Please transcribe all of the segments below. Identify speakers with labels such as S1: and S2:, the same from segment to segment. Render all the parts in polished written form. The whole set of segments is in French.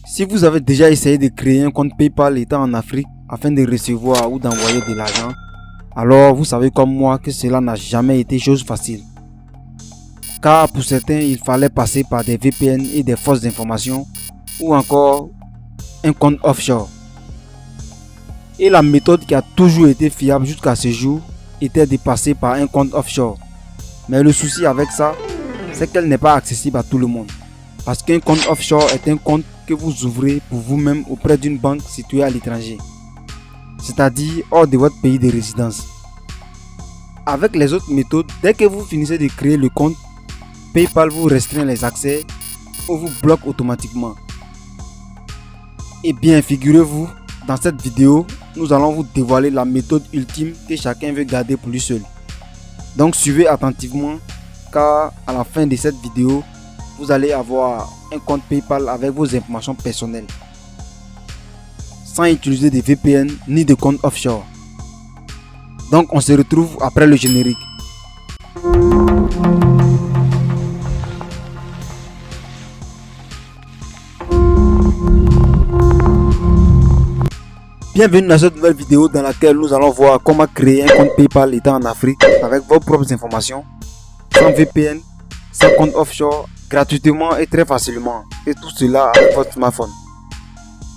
S1: Si vous avez déjà essayé de créer un compte PayPal étant en Afrique afin de recevoir ou d'envoyer de l'argent, alors vous savez comme moi que cela n'a jamais été chose facile. Car pour certains, il fallait passer par des VPN et des fausses informations ou encore un compte offshore. Et la méthode qui a toujours été fiable jusqu'à ce jour était de passer par un compte offshore. Mais le souci avec ça, c'est qu'elle n'est pas accessible à tout le monde. Parce qu'un compte offshore est un compte que vous ouvrez pour vous-même auprès d'une banque située à l'étranger, c'est-à-dire hors de votre pays de résidence. Avec les autres méthodes, dès que vous finissez de créer le compte, PayPal vous restreint les accès ou vous bloque automatiquement. Et bien, figurez-vous, dans cette vidéo, nous allons vous dévoiler la méthode ultime que chacun veut garder pour lui seul. Donc suivez attentivement, car à la fin de cette vidéo, vous allez avoir un compte PayPal avec vos informations personnelles, sans utiliser de VPN ni de compte offshore. Donc on se retrouve après le générique. Bienvenue dans cette nouvelle vidéo dans laquelle nous allons voir comment créer un compte PayPal étant en Afrique avec vos propres informations, sans VPN, sans compte offshore, gratuitement et très facilement, et tout cela avec votre smartphone.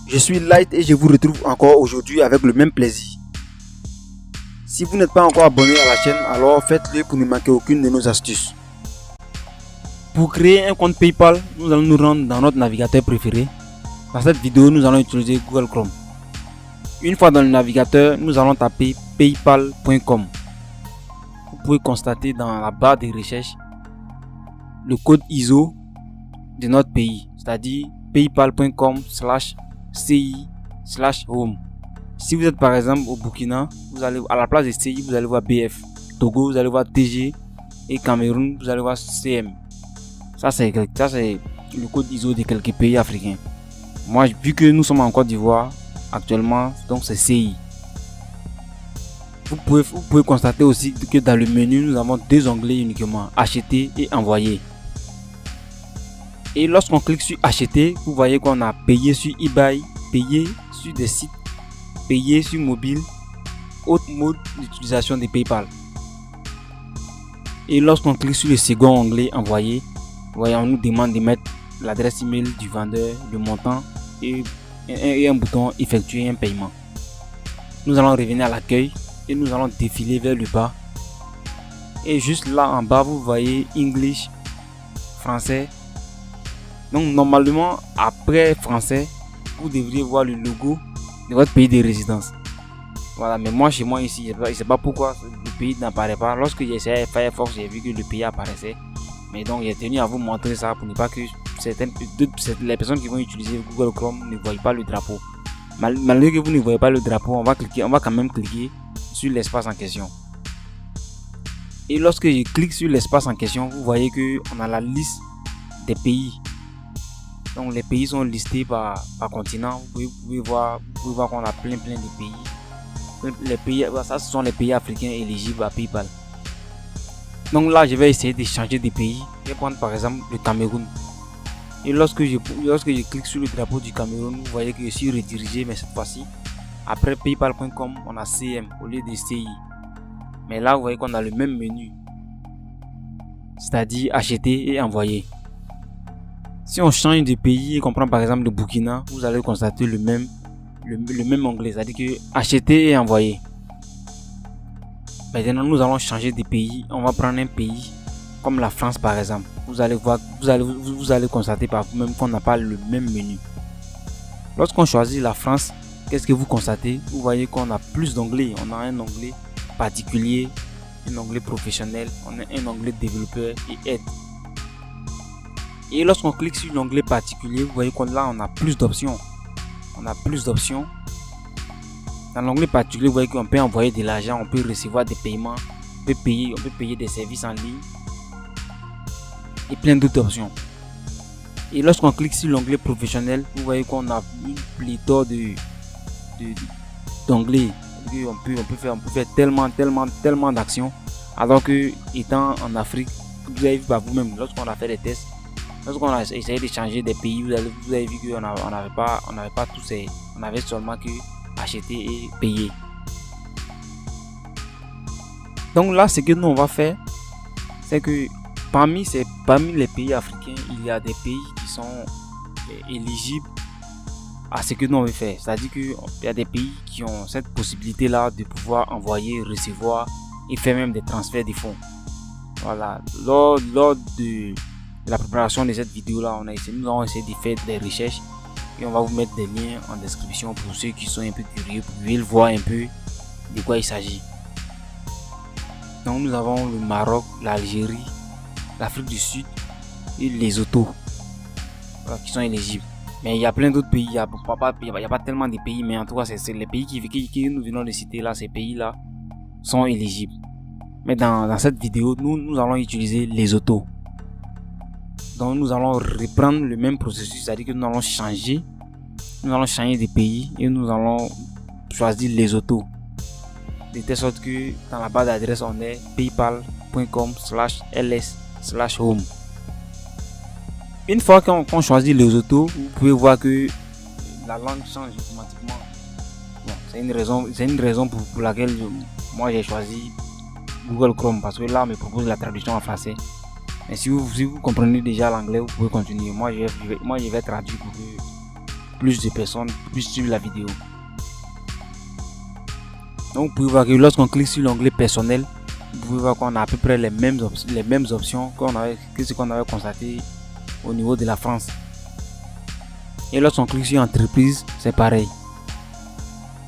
S1: Je suis Light et je vous retrouve encore aujourd'hui avec le même plaisir. Si vous n'êtes pas encore abonné à la chaîne, alors faites-le pour ne manquer aucune de nos astuces. Pour créer un compte PayPal, nous allons nous rendre dans notre navigateur préféré. Dans cette vidéo, nous allons utiliser Google Chrome. Une fois dans le navigateur, nous allons taper paypal.com. Vous pouvez constater dans la barre de recherche le code ISO de notre pays, c'est-à-dire paypal.com/ci/home. Si vous êtes par exemple au Burkina, vous allez à la place de CI, vous allez voir BF. Togo, vous allez voir TG, et Cameroun, vous allez voir CM. Ça c'est le code ISO de quelques pays africains. Moi, vu que nous sommes en Côte d'Ivoire actuellement, donc c'est CI. Vous pouvez constater aussi que dans le menu, nous avons deux onglets uniquement, acheter et envoyer. Et lorsqu'on clique sur acheter, vous voyez qu'on a payé sur eBay, payé sur des sites, payé sur mobile, autre mode d'utilisation de PayPal. Et lorsqu'on clique sur le second onglet envoyer, on nous demande de mettre l'adresse email du vendeur, le montant et un bouton effectuer un paiement. Nous allons revenir à l'accueil et nous allons défiler vers le bas. Et juste là en bas, vous voyez English, français. Donc normalement après français, vous devriez voir le logo de votre pays de résidence. Voilà, mais moi chez moi ici, je ne sais pas pourquoi le pays n'apparaît pas. Lorsque j'ai essayé Firefox, j'ai vu que le pays apparaissait. Mais donc j'ai tenu à vous montrer ça pour ne pas que les personnes qui vont utiliser Google Chrome ne voient pas le drapeau. Malgré que vous ne voyez pas le drapeau, on va quand même cliquer sur l'espace en question. Et lorsque je clique sur l'espace en question, vous voyez que on a la liste des pays. Donc les pays sont listés par continent. Vous pouvez voir qu'on a plein de pays. Les pays, ça ce sont les pays africains éligibles à PayPal. Donc là, je vais essayer de changer de pays. Je vais prendre par exemple le Cameroun. Et lorsque je clique sur le drapeau du Cameroun, vous voyez que je suis redirigé, mais cette fois-ci, après paypal.com, on a CM au lieu de CI. Mais là, vous voyez qu'on a le même menu, c'est-à-dire acheter et envoyer. Si on change de pays et qu'on prend par exemple le Burkina, vous allez constater le même onglet, c'est-à-dire que acheter et envoyer. Maintenant, nous allons changer de pays. On va prendre un pays comme la France par exemple. Vous allez constater par vous-même qu'on n'a pas le même menu. Lorsqu'on choisit la France, qu'est-ce que vous constatez? Vous voyez qu'on a plus d'onglets. On a un onglet particulier, un onglet professionnel, on a un onglet développeur et aide. Et lorsqu'on clique sur l'onglet particulier, vous voyez qu'on on a plus d'options. Dans l'onglet particulier, vous voyez qu'on peut envoyer de l'argent, on peut recevoir des paiements, on peut payer des services en ligne et plein d'autres options. Et lorsqu'on clique sur l'onglet professionnel, vous voyez qu'on a une pléthore d'onglets. On peut faire tellement d'actions. Alors que étant en Afrique, vous avez vu par vous-même, lorsqu'on a fait des tests, Lorsqu'on a essayé de changer des pays, vous avez vu qu'on n'avait pas tous ces, on avait seulement que acheter et payer. Donc là, ce que nous on va faire, c'est que parmi les pays africains, il y a des pays qui sont éligibles à ce que nous on veut faire. C'est-à-dire qu'il y a des pays qui ont cette possibilité-là de pouvoir envoyer, recevoir et faire même des transferts de fonds. Voilà. Lors de la préparation de cette vidéo-là, nous avons essayé de faire des recherches et on va vous mettre des liens en description pour ceux qui sont un peu curieux, pour pouvoir voir un peu de quoi il s'agit. Donc nous avons le Maroc, l'Algérie, l'Afrique du Sud et les Lesotho, voilà, qui sont éligibles. Mais il y a plein d'autres pays, il n'y a pas tellement de pays, mais en tout cas c'est les pays qui nous venons de citer là, ces pays-là sont éligibles. Mais dans cette vidéo, nous allons utiliser les Lesotho. Donc nous allons reprendre le même processus, c'est-à-dire que nous allons changer de pays et nous allons choisir les Lesotho. De telle sorte que dans la barre d'adresse on est paypal.com/ls/home. Une fois qu'on choisit les Lesotho, vous pouvez voir que la langue change automatiquement. Bon, c'est une raison pour laquelle moi j'ai choisi Google Chrome, parce que là on me propose la traduction en français. Mais si vous comprenez déjà l'anglais, vous pouvez continuer. Moi je vais traduire pour que plus de personnes puissent suivre la vidéo. Donc vous pouvez voir que lorsqu'on clique sur l'onglet personnel, vous pouvez voir qu'on a à peu près les mêmes options que ce qu'on avait constaté au niveau de la France. Et lorsqu'on clique sur entreprise, c'est pareil.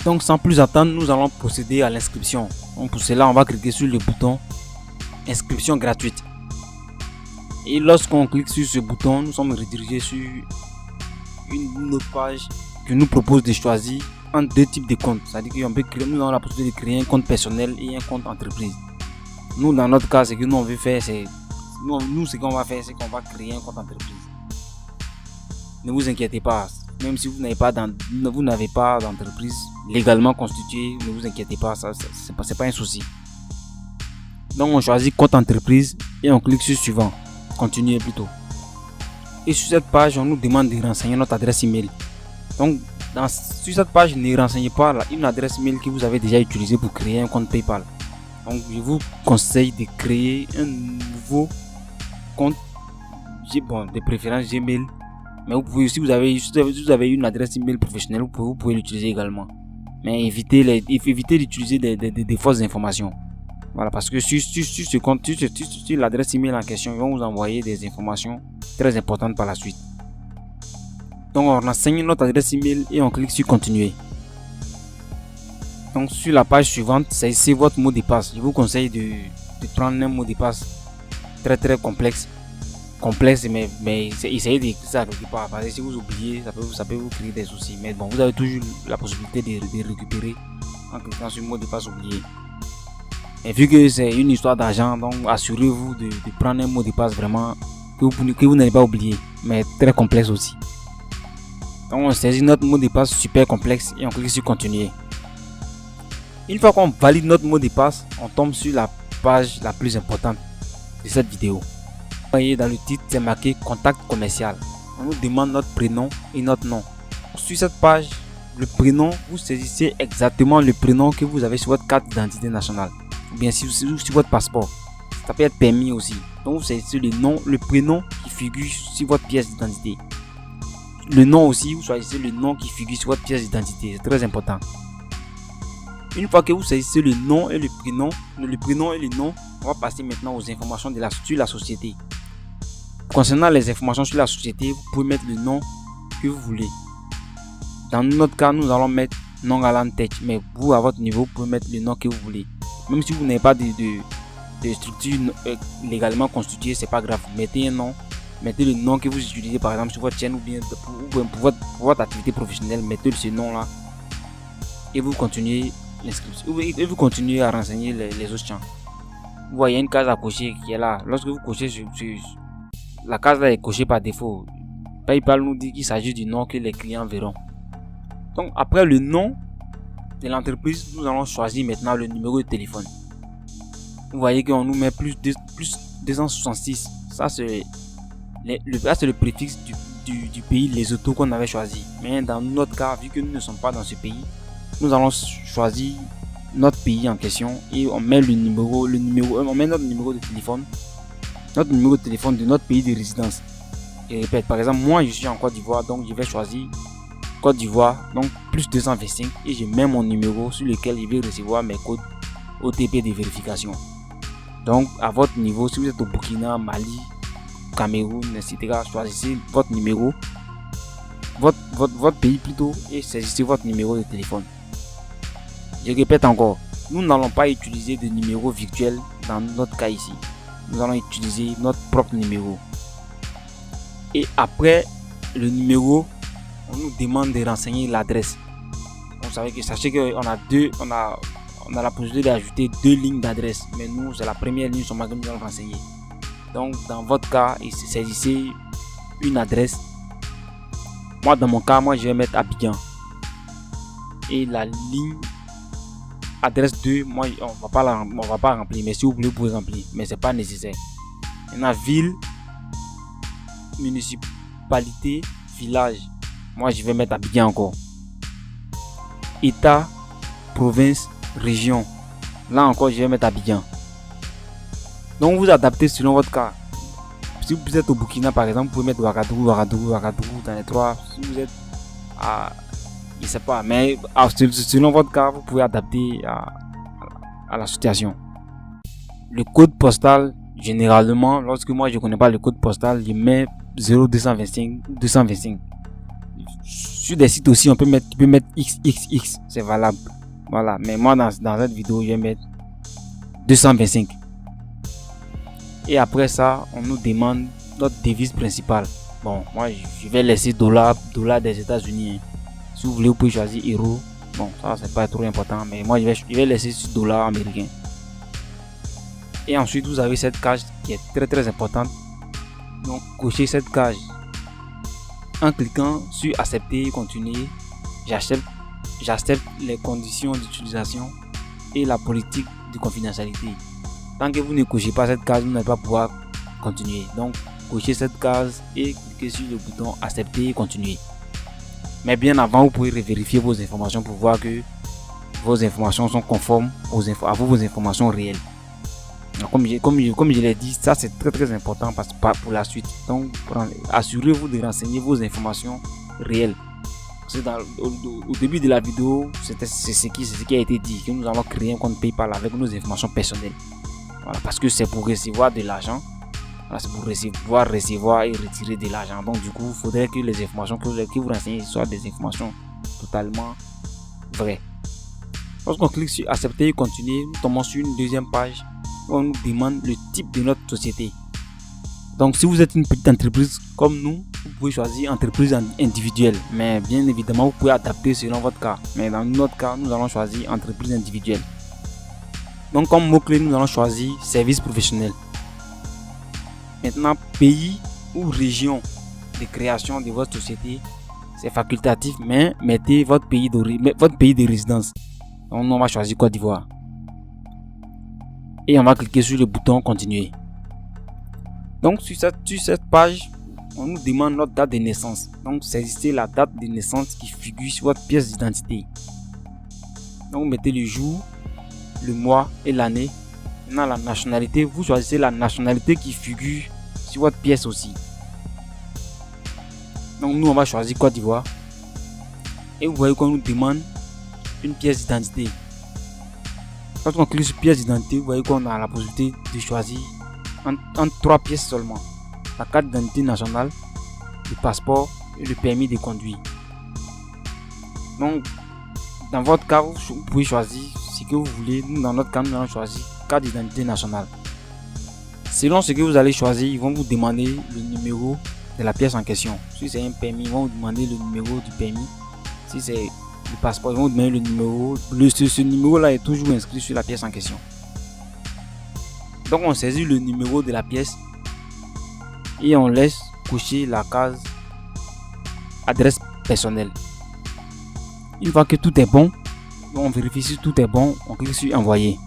S1: Donc sans plus attendre, nous allons procéder à l'inscription. Donc pour cela, on va cliquer sur le bouton inscription gratuite. Et lorsqu'on clique sur ce bouton, nous sommes redirigés sur une autre page qui nous propose de choisir entre deux types de comptes. C'est-à-dire qu'on peut créer, nous avons la possibilité de créer un compte personnel et un compte entreprise. Nous, dans notre cas, ce que nous on veut faire, c'est ce qu'on va faire, c'est qu'on va créer un compte entreprise. Ne vous inquiétez pas, même si vous n'avez pas d'entreprise légalement constituée, ne vous inquiétez pas, ça c'est pas un souci. Donc on choisit compte entreprise et on clique sur suivant, continuer plutôt. Et sur cette page, on nous demande de renseigner notre adresse email. Donc sur cette page, ne renseignez pas une adresse email que vous avez déjà utilisée pour créer un compte PayPal. Donc je vous conseille de créer un nouveau compte, de préférence Gmail. Mais vous pouvez, si vous avez une adresse email professionnelle, vous pouvez l'utiliser également. Mais évitez d'utiliser des fausses informations. Voilà, parce que sur ce compte, sur l'adresse email en question, ils vont vous envoyer des informations très importantes par la suite. Donc on renseigne notre adresse email et on clique sur continuer. Donc sur la page suivante, c'est votre mot de passe. Je vous conseille de prendre un mot de passe très complexe, mais essayez d'écrire ça quelque part, parce que si vous oubliez, ça peut vous créer des soucis. Mais bon, vous avez toujours la possibilité de récupérer en cliquant sur le mot de passe oublié. Et vu que c'est une histoire d'argent, donc assurez-vous de prendre un mot de passe vraiment que vous n'avez pas oublié, mais très complexe aussi. Donc on saisit notre mot de passe super complexe et on clique sur continuer. Une fois qu'on valide notre mot de passe, on tombe sur la page la plus importante de cette vidéo. Vous voyez dans le titre, c'est marqué contact commercial. On nous demande notre prénom et notre nom. Sur cette page, le prénom, vous saisissez exactement le prénom que vous avez sur votre carte d'identité nationale. Ou bien sur votre passeport. Ça peut être permis aussi. Donc vous saisissez le prénom qui figure sur votre pièce d'identité. Le nom aussi, vous choisissez le nom qui figure sur votre pièce d'identité. C'est très important. Une fois que vous saisissez le nom et le prénom et le nom, on va passer maintenant aux informations sur la société. Concernant les informations sur la société, vous pouvez mettre le nom que vous voulez. Dans notre cas, nous allons mettre nom Alan Tech, mais vous, à votre niveau, vous pouvez mettre le nom que vous voulez. Même si vous n'avez pas de structure légalement constituée, c'est pas grave. Mettez un nom, mettez le nom que vous utilisez par exemple sur votre chaîne ou bien pour votre activité professionnelle, mettez ce nom-là et vous continuez l'inscription et vous continuez à renseigner les autres champs. Vous voyez une case à cocher qui est là. Lorsque vous cochez la case là est cochée par défaut. PayPal nous dit qu'il s'agit du nom que les clients verront. Donc après le nom de l'entreprise, nous allons choisir maintenant le numéro de téléphone. Vous voyez qu'on nous met plus 266. Ça c'est Là, c'est le préfixe du pays Lesotho qu'on avait choisi. Mais dans notre cas, vu que nous ne sommes pas dans ce pays, nous allons choisir notre pays en question et on met on met notre numéro de téléphone de notre pays de résidence. Et répète, par exemple, moi je suis en Côte d'Ivoire, donc je vais choisir Côte d'Ivoire, donc plus 225 et je mets mon numéro sur lequel je vais recevoir mes codes OTP de vérification. Donc à votre niveau, si vous êtes au Burkina, Mali, Cameroun, etc., choisissez votre numéro, votre pays plutôt, et saisissez votre numéro de téléphone. Je répète encore, nous n'allons pas utiliser de numéro virtuel dans notre cas ici. Nous allons utiliser notre propre numéro. Et après le numéro, on nous demande de renseigner l'adresse. Sachez qu'on a la possibilité d'ajouter 2 lignes d'adresse, mais nous c'est la première ligne sur laquelle nous allons renseigner. Donc dans votre cas, saisissez une adresse. Moi dans mon cas, je vais mettre Abidjan. Et la ligne adresse 2, on va pas remplir, mais si vous voulez, vous pouvez remplir, mais c'est pas nécessaire. Maintenant, ville, municipalité, village. Moi, je vais mettre Abidjan encore. État, province, région. Là encore, je vais mettre Abidjan. Donc, vous adaptez selon votre cas. Si vous êtes au Burkina, par exemple, vous pouvez mettre Ouagadougou dans les 3. Si vous êtes à... je sais pas, mais selon votre cas, vous pouvez adapter à la situation. Le code postal, généralement, lorsque moi je connais pas le code postal, je mets 0225. Sur des sites aussi, tu peux mettre XXX, c'est valable. Voilà, mais moi dans cette vidéo, je vais mettre 225. Et après ça, on nous demande notre devise principale. Bon, moi je vais laisser dollar des États-Unis. Si vous voulez, vous pouvez choisir euro. Bon, ça c'est pas trop important, mais moi je vais laisser sur dollar américain. Et ensuite, vous avez cette case qui est très très importante. Donc, cochez cette case en cliquant sur accepter et continuer. J'accepte les conditions d'utilisation et la politique de confidentialité. Tant que vous ne cochez pas cette case, vous n'allez pas pouvoir continuer. Donc, cochez cette case et cliquez sur le bouton accepter et continuer. Mais bien avant, vous pouvez vérifier vos informations pour voir que vos informations sont conformes à vos informations réelles. Comme je l'ai dit, ça c'est très très important pour la suite. Donc, assurez-vous de renseigner vos informations réelles. Au début de la vidéo, c'est ce qui a été dit, que nous allons créer un compte PayPal avec nos informations personnelles. Voilà, parce que c'est pour recevoir de l'argent. Voilà, c'est pour pouvoir recevoir et retirer de l'argent. Donc du coup, il faudrait que les informations que vous renseignez soient des informations totalement vraies. Lorsqu'on clique sur accepter et continuer, nous tombons sur une deuxième page où on nous demande le type de notre société. Donc si vous êtes une petite entreprise comme nous, vous pouvez choisir entreprise individuelle. Mais bien évidemment, vous pouvez adapter selon votre cas. Mais dans notre cas, nous allons choisir entreprise individuelle. Donc comme mot-clé, nous allons choisir service professionnel. Maintenant, pays ou région de création de votre société, c'est facultatif, mais mettez votre pays de résidence. Donc, on va choisir Côte d'Ivoire. Et on va cliquer sur le bouton continuer. Donc, sur cette page, on nous demande notre date de naissance. Donc, saisissez la date de naissance qui figure sur votre pièce d'identité. Donc, vous mettez le jour, le mois et l'année. Maintenant, la nationalité, vous choisissez la nationalité qui figure sur votre pièce aussi. Donc nous on va choisir Côte d'Ivoire. Et vous voyez qu'on nous demande une pièce d'identité. Quand on clique sur pièce d'identité, vous voyez qu'on a la possibilité de choisir entre 3 pièces seulement. La carte d'identité nationale, le passeport et le permis de conduire. Donc dans votre cas, vous pouvez choisir ce que vous voulez. Nous dans notre cas, nous allons choisir carte d'identité nationale. Selon ce que vous allez choisir, ils vont vous demander le numéro de la pièce en question. Si c'est un permis, ils vont vous demander le numéro du permis. Si c'est le passeport, ils vont vous demander le numéro. Ce numéro-là est toujours inscrit sur la pièce en question. Donc on saisit le numéro de la pièce et on laisse cocher la case adresse personnelle. Une fois que tout est bon, on vérifie si tout est bon, on clique sur envoyer.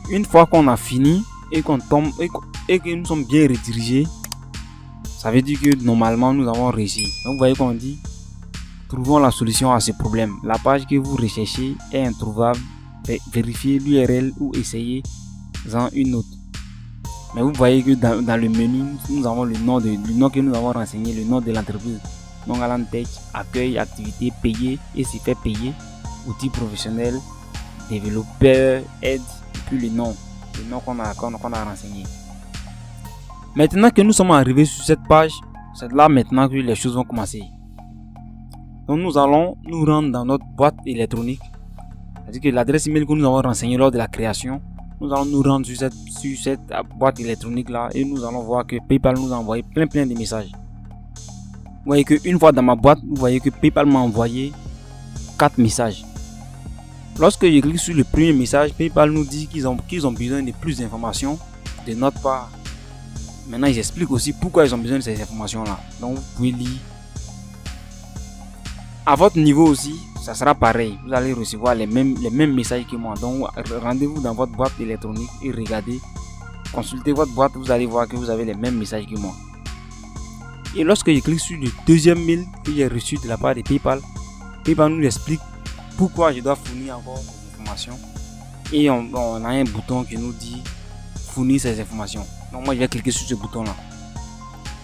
S1: Une fois qu'on a fini et qu'on tombe et que nous sommes bien redirigés, Ça veut dire que normalement nous avons réussi. Donc vous voyez qu'on dit trouvons la solution à ce problème. La page que vous recherchez est introuvable. Vérifiez l'URL ou essayez-en une autre. Mais vous voyez que dans le menu, nous avons le nom que nous avons renseigné, le nom de l'entreprise. Donc Alan Tech, accueil, activité, payer et s'y fait payer, outils professionnels, développeur, aide, et puis le nom qu'on a renseigné. Maintenant que nous sommes arrivés sur cette page, c'est là maintenant que les choses vont commencer. Donc nous allons nous rendre dans notre boîte électronique. C'est-à-dire que l'adresse email que nous avons renseignée lors de la création, nous allons nous rendre sur cette boîte électronique là et nous allons voir que PayPal nous a envoyé plein de messages. Vous voyez qu'une fois dans ma boîte, vous voyez que PayPal m'a envoyé 4 messages. Lorsque je clique sur le premier message, PayPal nous dit qu'ils ont besoin de plus d'informations de notre part. Maintenant, ils expliquent aussi pourquoi ils ont besoin de ces informations là. Donc vous pouvez lire. À votre niveau aussi, ça sera pareil. Vous allez recevoir les mêmes messages que moi. Donc rendez-vous dans votre boîte électronique et regardez. Consultez votre boîte, vous allez voir que vous avez les mêmes messages que moi. Et lorsque je clique sur le deuxième mail que j'ai reçu de la part de PayPal, PayPal nous explique pourquoi je dois fournir encore des informations. Et on a un bouton qui nous dit fournir ces informations. Donc moi je vais cliquer sur ce bouton là.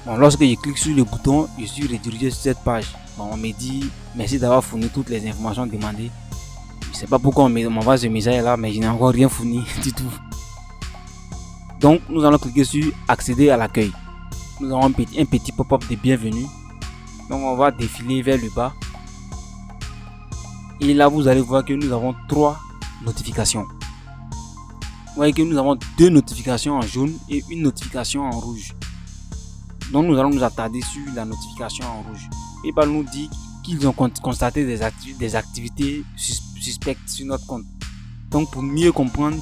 S1: Bon, lorsque je clique sur le bouton, je suis redirigé sur cette page. Bon, on me dit merci d'avoir fourni toutes les informations demandées. Je ne sais pas pourquoi on m'envoie ce message là, mais je n'ai encore rien fourni du tout. Donc nous allons cliquer sur accéder à l'accueil. Nous avons un petit pop-up de bienvenue. Donc on va défiler vers le bas. Et là vous allez voir que nous avons 3 notifications. Vous voyez que nous avons 2 notifications en jaune et une notification en rouge. Donc nous allons nous attarder sur la notification en rouge. PayPal nous dit qu'ils ont constaté des activités suspectes sur notre compte. Donc pour mieux comprendre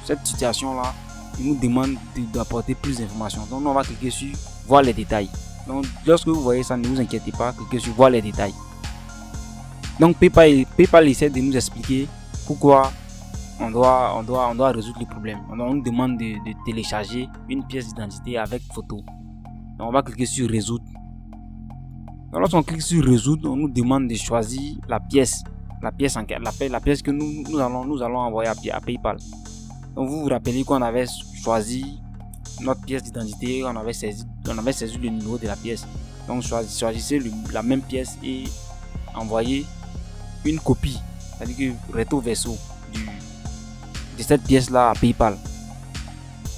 S1: cette situation là, il nous demande d'apporter plus d'informations. Donc nous on va cliquer sur voir les détails. Donc lorsque vous voyez ça, ne vous inquiétez pas, cliquez sur voir les détails. Donc PayPal essaie de nous expliquer pourquoi on doit résoudre le problème. On nous demande de télécharger une pièce d'identité avec photo. Donc on va cliquer sur résoudre. Donc lorsqu'on clique sur résoudre, on nous demande de choisir la pièce que nous allons envoyer à PayPal. Donc vous vous rappelez qu'on avait choisi notre pièce d'identité, on avait saisi le numéro de la pièce. Donc choisissez la même pièce et envoyez une copie, c'est-à-dire que recto verso de cette pièce là à PayPal.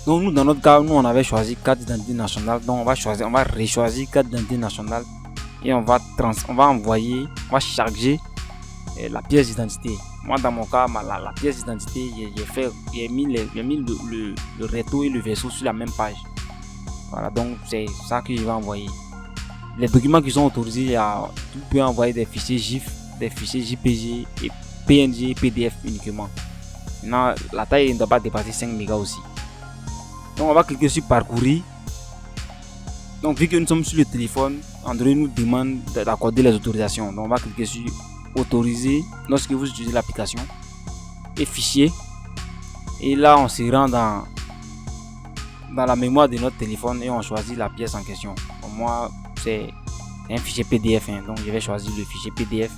S1: Donc nous dans notre cas, nous on avait choisi carte d'identité nationale. Donc on va rechoisir carte d'identité nationale et on va charger la pièce d'identité. Moi dans mon cas, la pièce d'identité, j'ai mis le recto et le verso sur la même page. Voilà, donc c'est ça que je vais envoyer. Les documents qui sont autorisés, vous pouvez envoyer des fichiers GIF, des fichiers JPG et PNG et PDF uniquement. Maintenant, la taille ne doit pas dépasser 5 mégas aussi. Donc on va cliquer sur parcourir. Donc vu que nous sommes sur le téléphone, Android nous demande d'accorder les autorisations. Donc on va cliquer sur autoriser lorsque vous utilisez l'application et fichier. Et là on se rend dans la mémoire de notre téléphone et on choisit la pièce en question. Pour moi c'est un fichier PDF, donc je vais choisir le fichier PDF.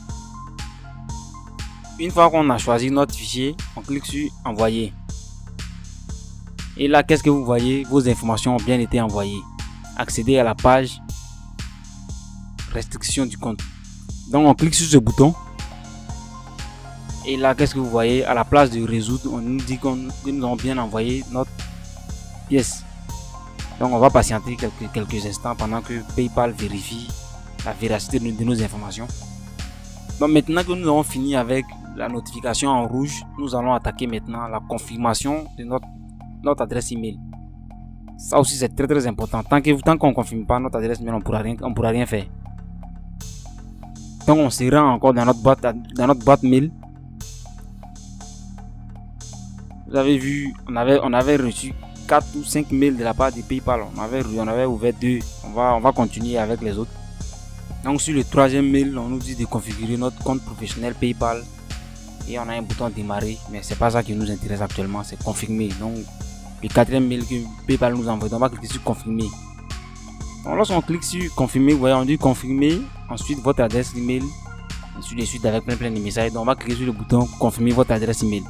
S1: Une fois qu'on a choisi notre fichier, on clique sur envoyer. Et là, qu'est-ce que vous voyez? Vos informations ont bien été envoyées. Accéder à la page restriction du compte. Donc on clique sur ce bouton. Et là, qu'est-ce que vous voyez? À la place de résoudre, on nous dit que nous avons bien envoyé notre pièce. Donc on va patienter quelques instants pendant que PayPal vérifie la véracité de nos informations. Donc maintenant que nous avons fini avec la notification en rouge, nous allons attaquer maintenant la confirmation de notre adresse email. Ça aussi c'est très important. Tant qu'on ne confirme pas notre adresse email, on pourra rien faire. Donc on se rend encore dans notre boîte mail. Vous avez vu, on avait reçu 4 ou 5 mails de la part de PayPal. On avait ouvert 2. On va continuer avec les autres. Donc sur le 3e mail, on nous dit de configurer notre compte professionnel PayPal. Et on a un bouton démarrer, mais c'est pas ça qui nous intéresse actuellement, c'est confirmer. Donc le 4e mail que PayPal nous envoie, on va cliquer sur confirmer. Donc lorsqu'on clique sur confirmer, vous voyez, on dit confirmer, ensuite votre adresse email, ainsi de suite avec plein de messages. Donc on va cliquer sur le bouton confirmer votre adresse email.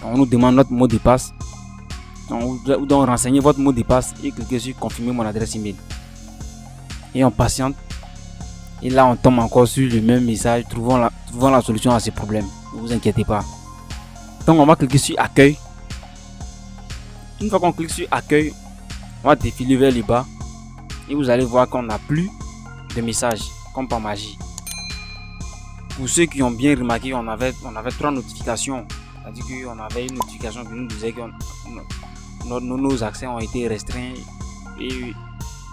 S1: On nous demande notre mot de passe. Donc renseignez votre mot de passe et cliquez sur confirmer mon adresse email. Et on patiente. Et là on tombe encore sur le même message, trouvons la solution à ce problème. Ne vous inquiétez pas. Donc on va cliquer sur accueil. Une fois qu'on clique sur accueil, on va défiler vers le bas. Et vous allez voir qu'on n'a plus de messages, comme par magie. Pour ceux qui ont bien remarqué, on avait 3 notifications. C'est-à-dire qu'on avait une notification qui nous disait que nos accès ont été restreints. Et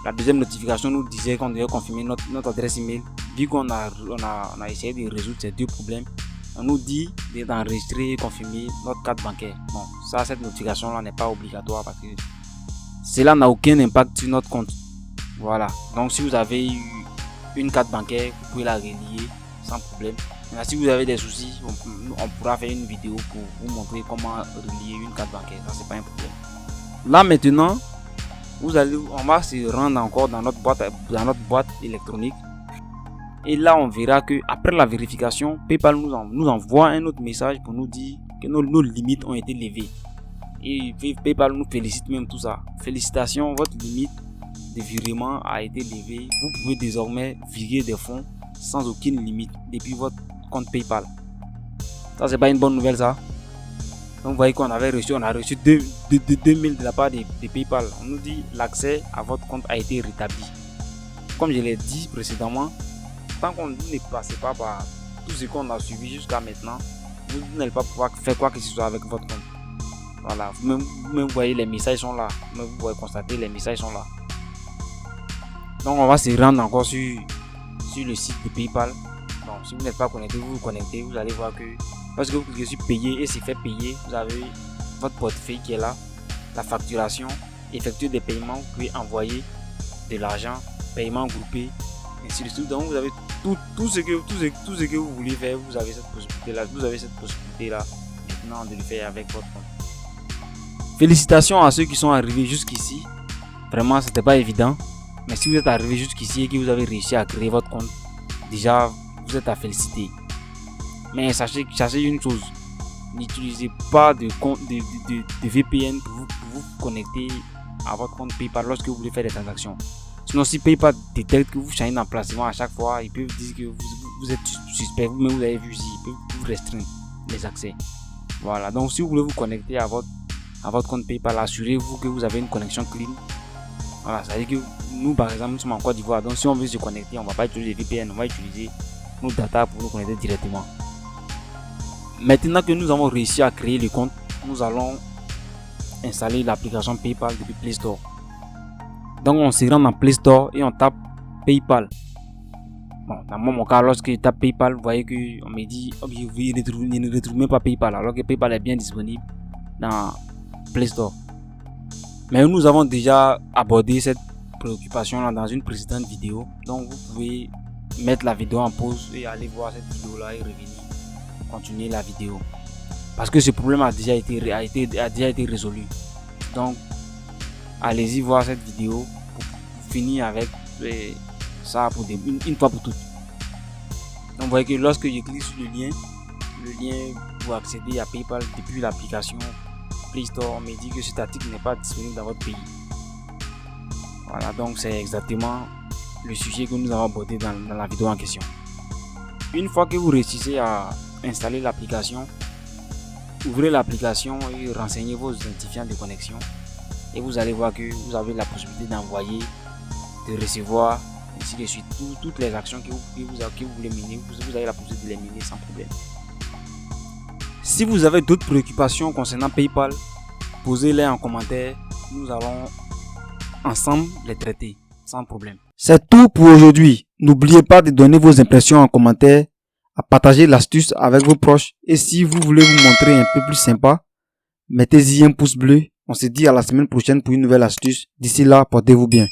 S1: la deuxième notification nous disait qu'on devait confirmer notre adresse email. Vu qu'on a essayé de résoudre ces 2 problèmes, on nous dit d'enregistrer et confirmer notre carte bancaire. Bon, ça, cette notification-là n'est pas obligatoire parce que cela n'a aucun impact sur notre compte. Voilà, donc si vous avez eu une carte bancaire, vous pouvez la relier sans problème. Maintenant, si vous avez des soucis, on pourra faire une vidéo pour vous montrer comment relier une carte bancaire. Ça, c'est pas un problème. Là maintenant, on va se rendre encore dans notre boîte électronique. Et là, on verra que après la vérification, PayPal nous envoie un autre message pour nous dire que nos limites ont été levées. Et PayPal nous félicite même tout ça. Félicitations, votre limite de virement a été levée. Vous pouvez désormais virer des fonds sans aucune limite depuis votre compte PayPal. Ça, c'est pas une bonne nouvelle, ça. Donc, vous voyez qu'on a reçu 2 mails de la part de PayPal. On nous dit l'accès à votre compte a été rétabli. Comme je l'ai dit précédemment, tant qu'on ne passe pas par tout ce qu'on a suivi jusqu'à maintenant, vous n'allez pas pouvoir faire quoi que ce soit avec votre compte. Voilà, vous-même vous voyez les messages sont là. Vous pouvez constater les messages sont là. Donc on va se rendre encore sur le site de PayPal. Donc si vous n'êtes pas connecté, vous vous connectez, vous allez voir que lorsque vous cliquez sur payer et c'est fait payer, vous avez votre portefeuille qui est là, la facturation, effectuer des paiements, vous pouvez envoyer de l'argent, paiement groupé, ainsi de suite. Donc vous avez tout ce que vous voulez faire, vous avez cette possibilité là maintenant de le faire avec votre compte. Félicitations à ceux qui sont arrivés jusqu'ici. Vraiment, c'était pas évident. Mais si vous êtes arrivé jusqu'ici et que vous avez réussi à créer votre compte, déjà vous êtes à féliciter. Mais sachez une chose, n'utilisez pas de VPN pour vous connecter à votre compte PayPal lorsque vous voulez faire des transactions. Sinon, si PayPal détecte que vous changez d'emplacement à chaque fois, ils peuvent dire que vous êtes suspect, vous-même vous avez vu ici, ils peuvent vous restreindre les accès. Voilà, donc si vous voulez vous connecter à votre compte PayPal, assurez-vous que vous avez une connexion clean. Voilà, ça veut dire que nous, par exemple, nous sommes en Côte d'Ivoire, donc si on veut se connecter, on ne va pas utiliser VPN, on va utiliser nos data pour nous connecter directement. Maintenant que nous avons réussi à créer le compte, nous allons installer l'application PayPal depuis Play Store. Donc on se rend dans Play Store et on tape PayPal. Bon, dans mon cas, lorsque je tape PayPal, vous voyez qu'on me dit vous ne retrouvez même pas PayPal, alors que PayPal est bien disponible dans Play Store. Mais nous avons déjà abordé cette préoccupation là dans une précédente vidéo. Donc vous pouvez mettre la vidéo en pause et aller voir cette vidéo là et revenir continuer la vidéo. Parce que ce problème a déjà été résolu. Donc allez-y voir cette vidéo pour finir avec ça une fois pour toutes. Donc vous voyez que lorsque je clique sur le lien pour accéder à PayPal depuis l'application Play Store, on me dit que cet article n'est pas disponible dans votre pays. Voilà, donc c'est exactement le sujet que nous avons abordé dans la vidéo en question. Une fois que vous réussissez à installer l'application, ouvrez l'application et renseignez vos identifiants de connexion. Et vous allez voir que vous avez la possibilité d'envoyer, de recevoir, ainsi de suite. Toutes les actions que vous voulez mener, vous avez la possibilité de les mener sans problème. Si vous avez d'autres préoccupations concernant PayPal, posez-les en commentaire. Nous allons ensemble les traiter sans problème. C'est tout pour aujourd'hui. N'oubliez pas de donner vos impressions en commentaire, à partager l'astuce avec vos proches. Et si vous voulez vous montrer un peu plus sympa, mettez-y un pouce bleu. On se dit à la semaine prochaine pour une nouvelle astuce. D'ici là, portez-vous bien.